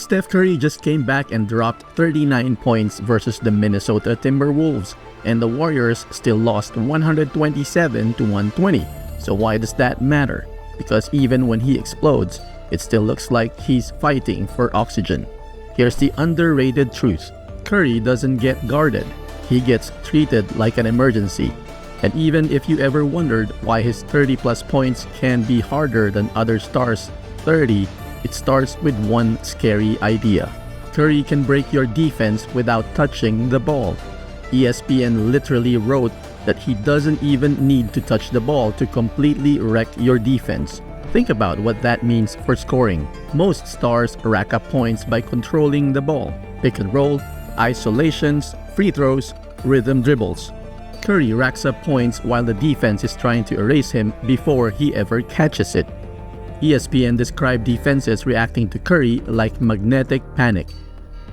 Steph Curry just came back and dropped 39 points versus the Minnesota Timberwolves, and the Warriors still lost 127 to 120. So why does that matter? Because even when he explodes, it still looks like he's fighting for oxygen. Here's the underrated truth. Curry doesn't get guarded. He gets treated like an emergency. And even if you ever wondered why his 30-plus points can be harder than other stars' 30, it starts with one scary idea. Curry can break your defense without touching the ball. ESPN literally wrote that he doesn't even need to touch the ball to completely wreck your defense. Think about what that means for scoring. Most stars rack up points by controlling the ball. Pick and roll, isolations, free throws, rhythm dribbles. Curry racks up points while the defense is trying to erase him before he ever catches it. ESPN described defenses reacting to Curry like magnetic panic,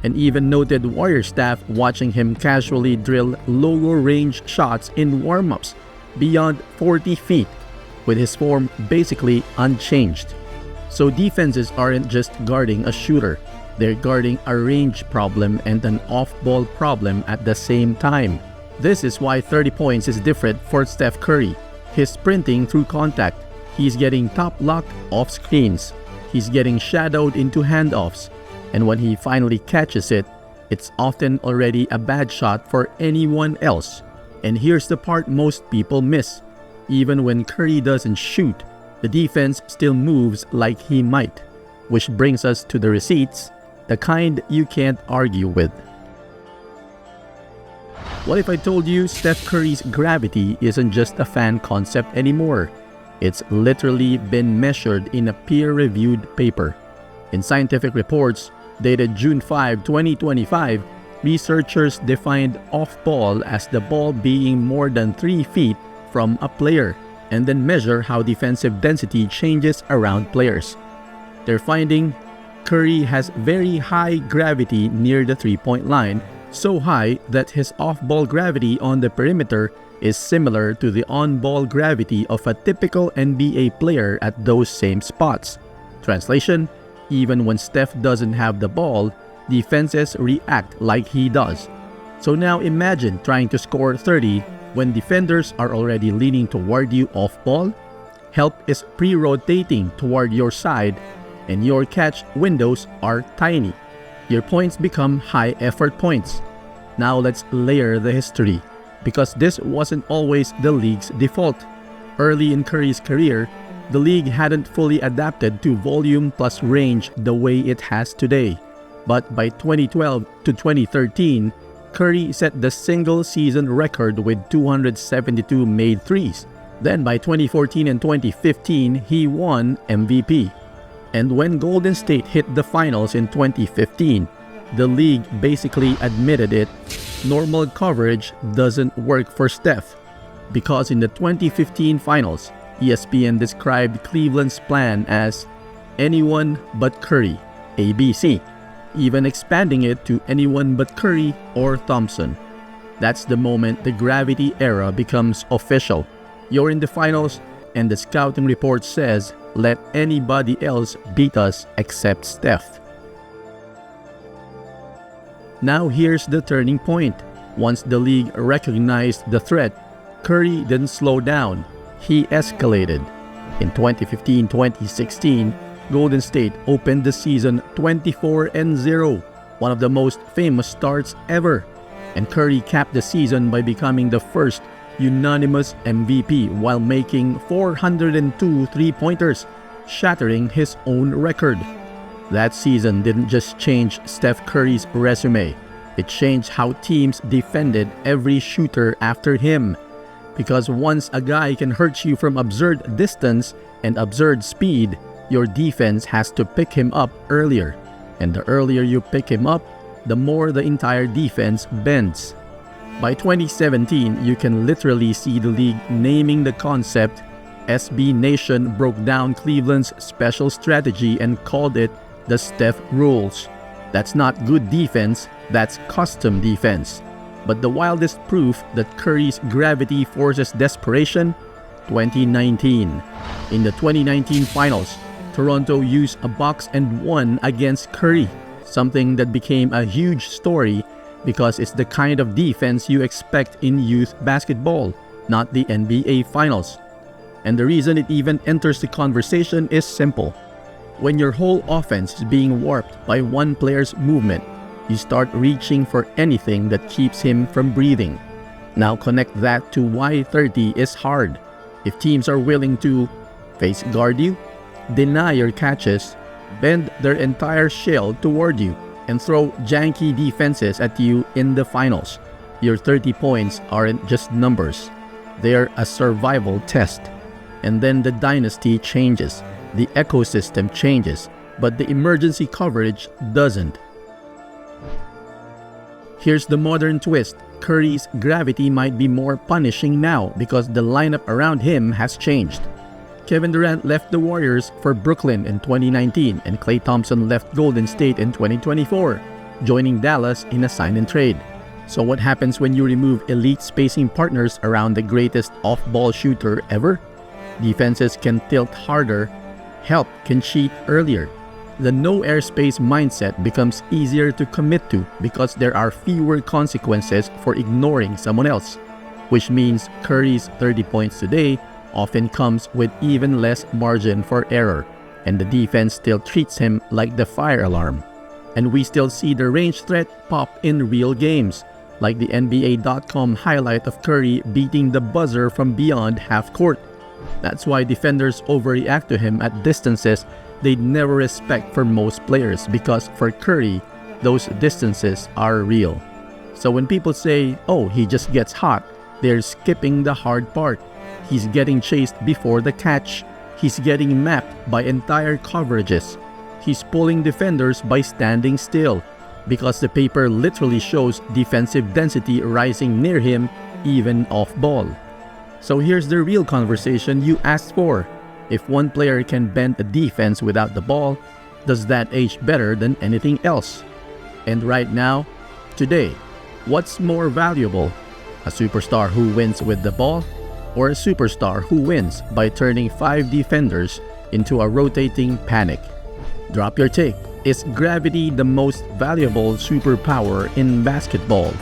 and even noted Warrior staff watching him casually drill lower-range shots in warm-ups beyond 40 feet, with his form basically unchanged. So defenses aren't just guarding a shooter, they're guarding a range problem and an off-ball problem at the same time. This is why 30 points is different for Steph Curry. He's sprinting through contact. He's getting top-locked off screens. He's getting shadowed into handoffs. And when he finally catches it, it's often already a bad shot for anyone else. And here's the part most people miss. Even when Curry doesn't shoot, the defense still moves like he might. Which brings us to the receipts, the kind you can't argue with. What if I told you Steph Curry's gravity isn't just a fan concept anymore? It's literally been measured in a peer-reviewed paper. In scientific reports dated June 5, 2025, researchers defined off-ball as the ball being more than 3 feet from a player, and then measure how defensive density changes around players. Their finding: Curry has very high gravity near the three-point line, so high that his off-ball gravity on the perimeter is similar to the on-ball gravity of a typical NBA player at those same spots. Translation: even when Steph doesn't have the ball, defenses react like he does. So now imagine trying to score 30 when defenders are already leaning toward you off-ball, help is pre-rotating toward your side, and your catch windows are tiny. Your points become high-effort points. Now let's layer the history, because this wasn't always the league's default. Early in Curry's career, the league hadn't fully adapted to volume plus range the way it has today. But by 2012 to 2013, Curry set the single-season record with 272 made threes. Then by 2014 and 2015, he won MVP. And when Golden State hit the finals in 2015, the league basically admitted it. Normal coverage doesn't work for Steph, because in the 2015 finals, ESPN described Cleveland's plan as anyone but Curry, ABC, even expanding it to anyone but Curry or Thompson. That's the moment the gravity era becomes official. You're in the finals, and the scouting report says, let anybody else beat us except Steph. Now here's the turning point. Once the league recognized the threat, Curry didn't slow down. He escalated. In 2015-2016, Golden State opened the season 24-0, one of the most famous starts ever. And Curry capped the season by becoming the first unanimous MVP while making 402 three-pointers, shattering his own record. That season didn't just change Steph Curry's resume, it changed how teams defended every shooter after him. Because once a guy can hurt you from absurd distance and absurd speed, your defense has to pick him up earlier. And the earlier you pick him up, the more the entire defense bends. By 2017, you can literally see the league naming the concept. SB Nation broke down Cleveland's special strategy and called it the Steph Rules. That's not good defense, that's custom defense. But the wildest proof that Curry's gravity forces desperation? 2019. In the 2019 finals, Toronto used a box and one against Curry. something that became a huge story because it's the kind of defense you expect in youth basketball, not the NBA Finals. And the reason it even enters the conversation is simple. When your whole offense is being warped by one player's movement, you start reaching for anything that keeps him from breathing. Now connect that to why 30 is hard. If teams are willing to face guard you, deny your catches, bend their entire shell toward you, and throw janky defenses at you in the finals, your 30 points aren't just numbers. They're a survival test. And then the dynasty changes, the ecosystem changes, but the emergency coverage doesn't. Here's the modern twist. Curry's gravity might be more punishing now because the lineup around him has changed. Kevin Durant left the Warriors for Brooklyn in 2019 and Klay Thompson left Golden State in 2024, joining Dallas in a sign and trade. So what happens when you remove elite spacing partners around the greatest off-ball shooter ever? Defenses can tilt harder, help can cheat earlier. The no airspace mindset becomes easier to commit to because there are fewer consequences for ignoring someone else, which means Curry's 30 points today often comes with even less margin for error, and the defense still treats him like the fire alarm. And we still see the range threat pop in real games, like the NBA.com highlight of Curry beating the buzzer from beyond half court. That's why defenders overreact to him at distances they'd never respect for most players, because for Curry, those distances are real. So when people say, oh, he just gets hot, they're skipping the hard part. He's getting chased before the catch. He's getting mapped by entire coverages. He's pulling defenders by standing still, because the paper literally shows defensive density rising near him, even off ball. So here's the real conversation you asked for. If one player can bend a defense without the ball, does that age better than anything else? And right now, today, what's more valuable? A superstar who wins with the ball, or a superstar who wins by turning 5 defenders into a rotating panic? Drop your take. Is gravity the most valuable superpower in basketball?